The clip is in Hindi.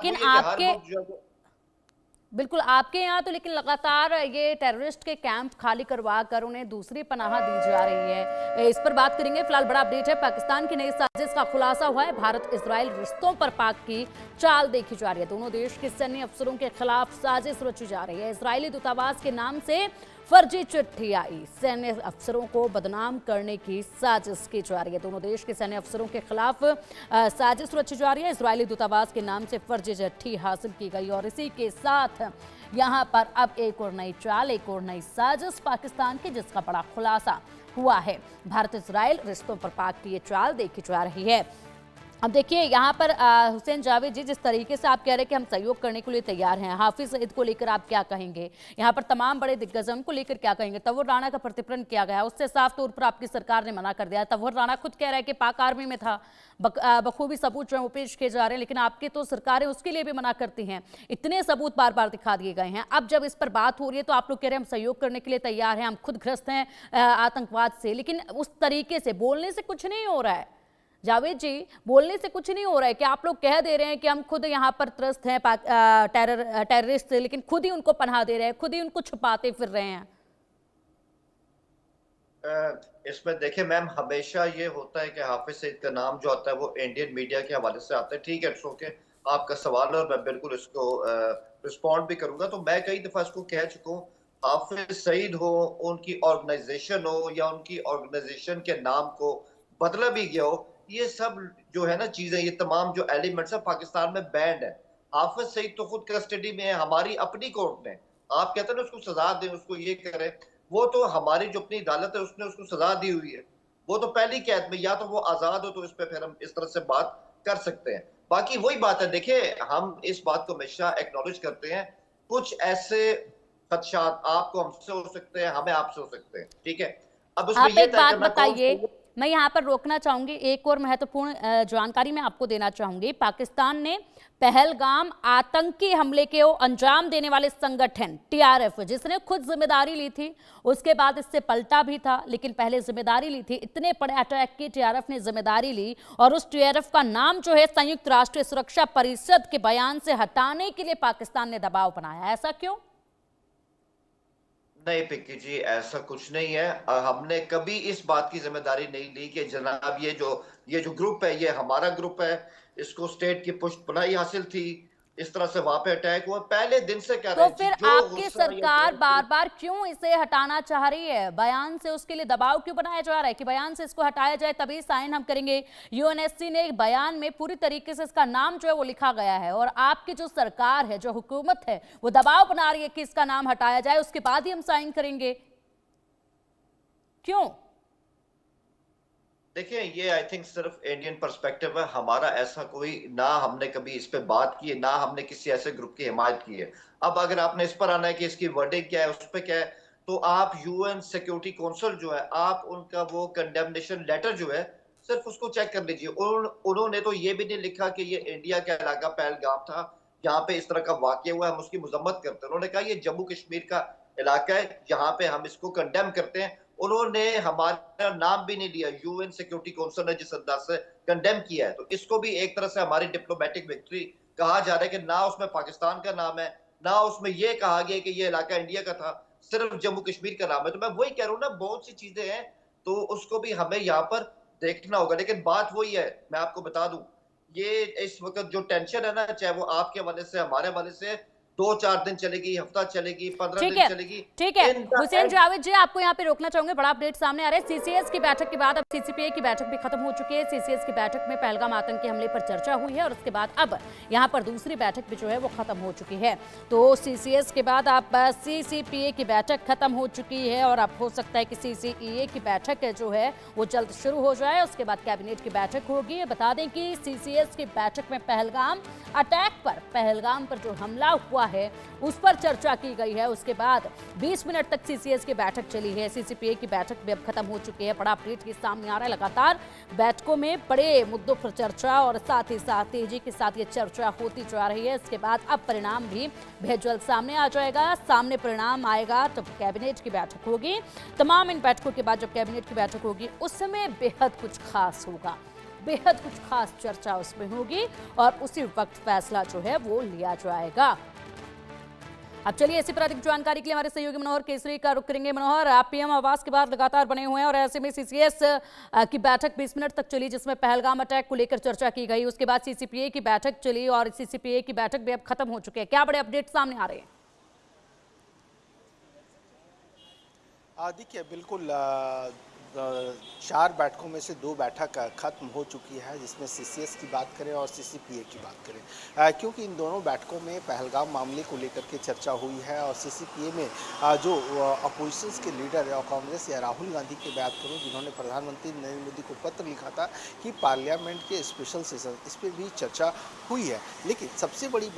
लेकिन है कि हर आपके मुल्क जो है बिल्कुल आपके यहाँ तो लेकिन लगातार ये टेररिस्ट के कैंप खाली करवा कर उन्हें दूसरी पनाह दी जा रही है। इस पर बात करेंगे। फिलहाल बड़ा अपडेट है, पाकिस्तान की नई साजिश का खुलासा हुआ है। भारत इजराइल रिश्तों पर पाक की चाल देखी जा रही है। दोनों देश के सैन्य अफसरों के खिलाफ साजिश रची जा रही है। इजरायली दूतावास के नाम से फर्जी चिट्ठी आई, सैन्य अफसरों को बदनाम करने की साजिश की जा रही है। दोनों देश के सैन्य अफसरों के खिलाफ साजिश रची जा रही है। इजरायली दूतावास के नाम से फर्जी चिट्ठी हासिल की गई और इसी के साथ यहां पर अब एक और नई चाल, एक और नई साजिश पाकिस्तान की, जिसका बड़ा खुलासा हुआ है। भारत इजराइल रिश्तों पर पाक की ये चाल देखी जा रही है। अब देखिए यहाँ पर हुसैन जावेद जी, जिस तरीके से आप कह रहे हैं कि हम सहयोग करने के लिए तैयार हैं, हाफिज सईद को लेकर आप क्या कहेंगे? यहाँ पर तमाम बड़े दिग्गजों को लेकर क्या कहेंगे? तव्वुर राणा का प्रतिफलन किया गया, उससे साफ तौर पर आपकी सरकार ने मना कर दिया। तव्वुर राणा खुद कह रहा है कि पाक आर्मी में था, बखूबी सबूत जो है वो पेश किए जा रहे हैं, लेकिन आपकी तो सरकारें उसके लिए भी मना करती हैं। इतने सबूत बार बार दिखा दिए गए हैं। अब जब इस पर बात हो रही है तो आप लोग कह रहे हैं हम सहयोग करने के लिए तैयार हैं, हम खुद ग्रस्त हैं आतंकवाद से, लेकिन उस तरीके से बोलने से कुछ नहीं हो रहा है। जावेद जी, बोलने से कुछ नहीं हो रहा है कि आप लोग कह दे रहे हैं कि हम खुद यहाँ पर त्रस्त हैं टेररिस्ट से, लेकिन खुद ही उनको पनाह दे रहे हैं, खुद ही उनको छुपाते फिर रहे हैं। इसमें देखिए मैम, हमेशा ये होता है कि हाफिज सईद का नाम जो आता है वो इंडियन मीडिया के हवाले से आता है। ठीक है, इट्स ओके, आपका सवाल है और मैं बिल्कुल इसको रिस्पॉन्ड भी करूंगा। तो मैं कई दफा इसको कह चुका हूँ, हाफिज सईद हो, उनकी ऑर्गेनाइजेशन हो या उनकी ऑर्गेनाइजेशन के नाम को बदला भी गया हो, ये सब जो है ना चीजें, ये तमाम जो एलिमेंट्स है पाकिस्तान में बैंड है। हाफिज सईद तो खुद कस्टडी में है हमारी अपनी कोर्ट ने। आप कहते हैं ना उसको सजा दें, उसको ये करें, वो तो हमारी जो अपनी अदालत है उसने उसको सजा दी हुई है। वो तो पहली कैद में, या तो वो आजाद हो तो इस पे फिर हम इस तरह से बात कर सकते हैं। बाकी वही बात है, देखिए हम इस बात को हमेशा एक्नॉलेज करते हैं, कुछ ऐसे खदशात आपको हमसे हो सकते हैं, हमें आपसे हो सकते हैं, ठीक है। अब उसमें आप यह एक तय बात करना कौन बताइए, सही है। मैं यहाँ पर रोकना चाहूंगी, एक और महत्वपूर्ण जानकारी मैं आपको देना चाहूंगी। पाकिस्तान ने पहलगाम आतंकी हमले के अंजाम देने वाले संगठन टीआरएफ, जिसने खुद जिम्मेदारी ली थी, उसके बाद इससे पलटा भी था, लेकिन पहले जिम्मेदारी ली थी, इतने बड़े अटैक की टीआरएफ ने जिम्मेदारी ली और उस टीआरएफ का नाम जो है संयुक्त राष्ट्र सुरक्षा परिषद के बयान से हटाने के लिए पाकिस्तान ने दबाव बनाया। ऐसा क्यों? नहीं पिक्की जी, ऐसा कुछ नहीं है। हमने कभी इस बात की जिम्मेदारी नहीं ली कि जनाब ये जो ग्रुप है ये हमारा ग्रुप है, इसको स्टेट की पुष्टपनाही हासिल थी, इस तरह से वहां पे अटैक हुआ। पहले दिन से कह तो रहे हैं जी, फिर जो आपकी गुस्सा या सरकार जो बार बार क्यों इसे हटाना चाह रही है? बयान से उसके लिए दबाव क्यों बनाया जा रहा है कि बयान से इसको हटाया जाए, तभी साइन हम करेंगे? यूएनएससी ने एक बयान में पूरी तरीके से इसका नाम जो है वो लिखा गया है और आपकी जो सरकार है, जो हुकूमत है, वो दबाव बना रही है कि इसका नाम हटाया जाए, उसके बाद ही हम साइन करेंगे। क्यों? देखिए, ये आई थिंक सिर्फ इंडियन पर्सपेक्टिव है हमारा। ऐसा कोई ना हमने कभी इस पे बात की है, ना हमने किसी ऐसे ग्रुप की हिमायत की है। अब अगर आपने इस पर आना है कि इसकी वर्डिंग क्या है, उस पर क्या है, तो आप यूएन सिक्योरिटी काउंसिल जो है, आप उनका वो कंडेमनेशन लेटर जो है, सिर्फ उसको चेक कर लीजिए। उन्होंने तो ये भी नहीं लिखा कि ये इंडिया का इलाका पहलगाम था, यहाँ पे इस तरह का वाकया हुआ, हम उसकी मजम्मत करते हैं। उन्होंने कहा ये जम्मू कश्मीर का इलाका है, यहाँ पे हम इसको कंडेम करते हैं। उन्होंने हमारा नाम भी नहीं लिया, यूएन सिक्योरिटी काउंसिल ने जिस अंदाज से कंडेम किया है, तो इसको भी एक तरह से हमारी डिप्लोमेटिक विक्ट्री कहा जा रहा है कि ना उसमें पाकिस्तान का नाम है, ना उसमें यह कहा गया कि ये इलाका इंडिया का था, सिर्फ जम्मू कश्मीर का नाम है। तो मैं वही कह रहा हूँ ना, बहुत सी चीजें हैं, तो उसको भी हमें यहाँ पर देखना होगा। लेकिन बात वही है, मैं आपको बता दूं, ये इस वक्त जो टेंशन है ना, चाहे वो आपके हवाले से, हमारे हवाले से, 2-4 दिन चलेगी, हफ्ता चलेगी, 15 ठीक दिन है, चलेगी, ठीक है। In the Hussain end. Javed ji, आपको यहाँ पे रोकना चाहूंगे, बड़ा अपडेट सामने आ रहा है। सीसीएस की बैठक के बाद अब सीसीपीए की बैठक भी खत्म हो चुकी है। सीसीएस की बैठक में पहलगाम आतंकी हमले पर चर्चा हुई है और उसके बाद अब यहाँ पर दूसरी बैठक भी जो है वो खत्म हो चुकी है। तो सीसीएस के बाद अब सीसीपीए की बैठक खत्म हो चुकी है और अब हो सकता है कि सीसीईए की बैठक जो है वो जल्द शुरू हो जाए। उसके बाद कैबिनेट की बैठक होगी। बता दें कि सीसीएस की बैठक में पहलगाम पर जो हमला हुआ है उस पर चर्चा की गई है। उसके बाद 20 मिनट तक सीसीएस की बैठक चली है। सीसीपीए की बैठक भी अब खत्म हो चुकी है। बड़ा अपडेट के सामने आ रहा है। लगातार बैठकों में बड़े मुद्दों पर चर्चा और साथ ही साथ तेजी के साथ ये चर्चा होती जा रही है। इसके बाद अब परिणाम भी बेहद जल्द सामने आ जाएगा। सामने परिणाम आएगा तो कैबिनेट की बैठक होगी। तमाम इन बैठकों के बाद जब कैबिनेट की बैठक होगी उस समय बेहद कुछ खास होगा। बेहद कुछ खास चर्चा उसमें होगी और उसी वक्त फैसला जो है वो लिया जाएगा। अब चलिए इसी पर अधिक जानकारी के लिए हमारे सहयोगी मनोहर केसरी का रुख करेंगे। मनोहर, आप पीएम आवास के बाद लगातार बने हुए हैं और ऐसे में सीसीएस की बैठक 20 मिनट तक चली, जिसमें पहलगाम अटैक को लेकर चर्चा की गई। उसके बाद सीसीपीए की बैठक चली और सीसीपीए की बैठक भी अब खत्म हो चुकी है। क्या बड़े अपडेट सामने आ रहे हैं? देखिए बिल्कुल 4 बैठकों में से 2 बैठक खत्म हो चुकी है, जिसमें सीसीएस की बात करें और सीसीपीए की बात करें, क्योंकि इन दोनों बैठकों में पहलगाम मामले को लेकर के चर्चा हुई है। और सीसीपीए में जो अपोजिशंस के लीडर और कांग्रेस या राहुल गांधी की बात करूं, जिन्होंने प्रधानमंत्री नरेंद्र मोदी को पत्र लिखा था कि पार्लियामेंट के स्पेशल सेशन, इस पर भी चर्चा हुई है। लेकिन सबसे बड़ी